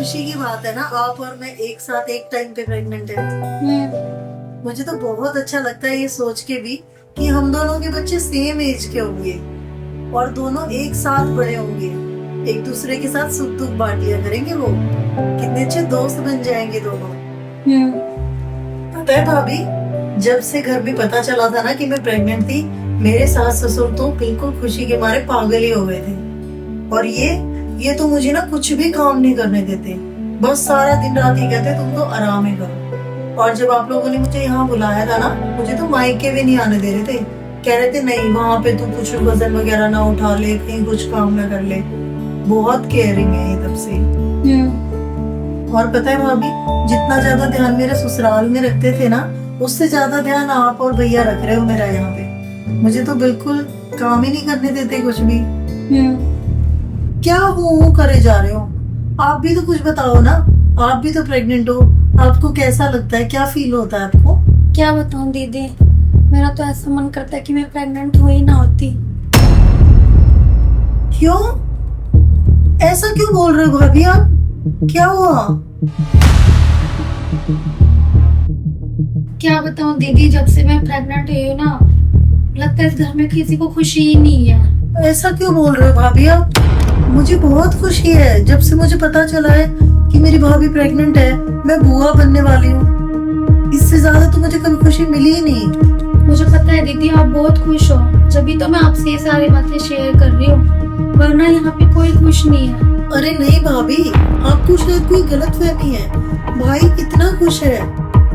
खुशी की बात है ना, आप और मैं एक साथ एक टाइम पे प्रेग्नेंट है। मुझे तो बहुत अच्छा लगता है ये सोच के भी कि हम दोनों के बच्चे सेम एज के होंगे और दोनों एक साथ बड़े होंगे, एक दूसरे के साथ सुख दुख बांट लिया करेंगे। वो कितने अच्छे दोस्त बन जाएंगे दोनों। पता है भाभी, जब से घर में पता चला था ना कि मैं प्रेग्नेंट थी, मेरे सास ससुर तो बिल्कुल खुशी के मारे पागल ही हो गए थे। और ये तो मुझे ना कुछ भी काम नहीं करने देते, बस सारा दिन रात ही कहते तुम तो आराम ही करो। और जब आप लोगों ने मुझे यहाँ बुलाया था ना, मुझे तो मायके भी नहीं आने दे रहे थे। कह रहे थे नहीं, वहाँ पे तू कुछ वजन वगैरह ना उठा ले, कहीं कुछ काम ना कर ले। बहुत केयरिंग है ये तब से। और पता है भाभी, जितना ज्यादा ध्यान मेरे ससुराल में रखते थे ना, उससे ज्यादा ध्यान आप और भैया रख रहे हो मेरा यहाँ पे। मुझे तो बिल्कुल काम ही नहीं करने देते कुछ भी। क्या हूँ करे जा रहे हो? आप भी तो कुछ बताओ ना, आप भी तो प्रेग्नेंट हो। आपको कैसा लगता है, क्या फील होता है आपको? क्या बताऊं दीदी, मेरा तो ऐसा मन करता है कि मैं प्रेग्नेंट हुई ना होती। क्यों? ऐसा क्यों बोल रहे हो भाभी आप? क्या हुआ? क्या बताऊं दीदी, जब से मैं प्रेग्नेंट हुई हूँ ना, लगता है इस घर में किसी को खुशी ही नहीं है। ऐसा क्यों बोल रहे हो भाभी आप? मुझे बहुत खुशी है जब से मुझे पता चला है कि मेरी भाभी प्रेग्नेंट है, मैं बुआ बनने वाली हूँ। इससे ज्यादा तो मुझे कभी खुशी मिली ही नहीं। मुझे पता है दीदी, आप बहुत खुश हो, जब तो मैं आपसे ये सारी बातें शेयर कर रही हूँ, वरना यहाँ पे कोई खुश नहीं है। अरे नहीं भाभी, आपको शायद कोई गलत फहमी है। भाई इतना खुश है,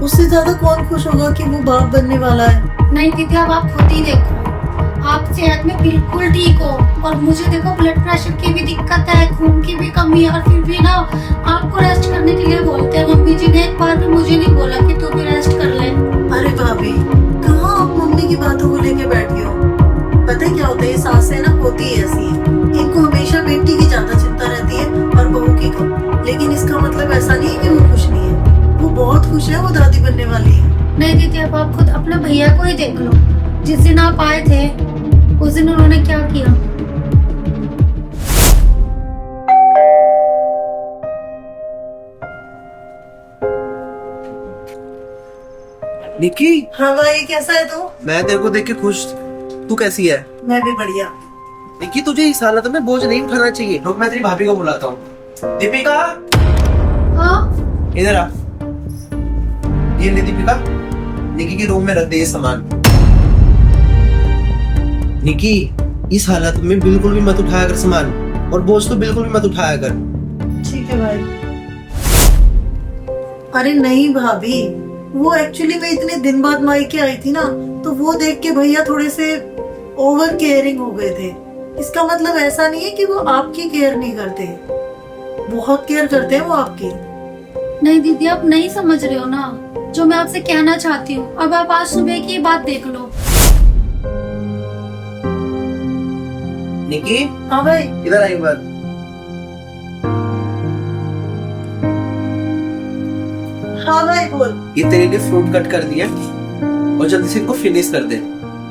उससे ज्यादा कौन खुश होगा कि वो बाप बनने वाला है। नहीं दीदी, अब आप खुद ही देखो, आप सेहत में बिल्कुल ठीक हो, और मुझे देखो ब्लड प्रेशर की भी दिक्कत है, खून की भी कमी है, और फिर भी ना आपको रेस्ट करने के लिए बोलते हैं। मम्मी जी ने एक बार भी मुझे नहीं बोला कि तू भी रेस्ट कर ले। अरे भाभी, कहाँ आप मम्मी की बातों को लेके बैठी हो? पता है क्या होता है, ये सासें ना होती है ऐसी है, इनको हमेशा बेटी की ज्यादा चिंता रहती है और बहू की कम। लेकिन इसका मतलब ऐसा नहीं है कि वो खुश नहीं है, वो बहुत खुश है, वो दादी बनने वाली है। नहीं दीदी, अब आप खुद अपने भैया को ही देख लो, जिस दिन आप आए थे उस दिन उन्होंने क्या किया। निक्की, हाँ भाई, कैसा है तू? मैं तेरे को देख के खुश। तू कैसी है? मैं भी बढ़िया। निक्की, तुझे इस हालत में बोझ नहीं उठाना चाहिए। रुक, मैं तेरी भाभी को बुलाता हूँ। दीपिका, हाँ इधर आ। ये ले दीपिका, निक्की के रूम में रख दे ये सामान। निक्की, इस हालत में बिल्कुल भी मत उठाया कर सामान, और बोझ तो बिल्कुल भी मत उठाया कर। ठीक है भाई। अरे नहीं भाभी, वो एक्चुअली मैं इतने दिन बाद मायके आई थी ना, तो वो देख के भैया थोड़े से ओवर केयरिंग हो गए थे। इसका मतलब ऐसा नहीं है कि वो आपकी केयर नहीं करते, बहुत केयर करते हैं वो आपकी। नहीं दीदी, आप नहीं समझ रहे हो ना जो मैं आपसे कहना चाहती हूँ। अब आप आज सुबह की बात देख लो। निक्की, हाँ भाई। इधर आई बात। हाँ भाई बोल। ये तेरे लिए फ्रूट कट कर दिया, और जल्दी से इनको फिनिश कर दे।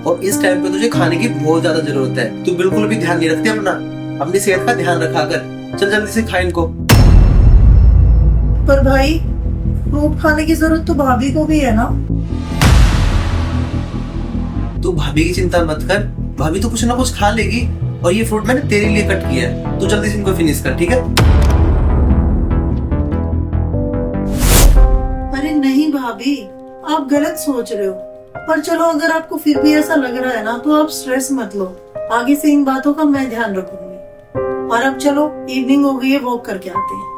और इस टाइम पे तुझे खाने की बहुत ज्यादा जरूरत है। तू बिल्कुल भी ध्यान नहीं रखती अपनी सेहत का ध्यान रखा कर। चल जल्दी से खा इनको। पर भाई, फ्रूट खाने की जरूरत तो भाभी को भी है ना। तू भाभी की चिंता मत कर, भाभी तो कुछ ना कुछ खा लेगी। और ये फ्रूट मैंने तेरे लिए कट किया है, तू जल्दी से इनको फिनिश कर, ठीक है? अरे नहीं भाभी, आप गलत सोच रहे हो। पर चलो, अगर आपको फिर भी ऐसा लग रहा है ना, तो आप स्ट्रेस मत लो। आगे से इन बातों का मैं ध्यान रखूंगी। और अब चलो, इवनिंग हो गई है, वॉक करके आते हैं।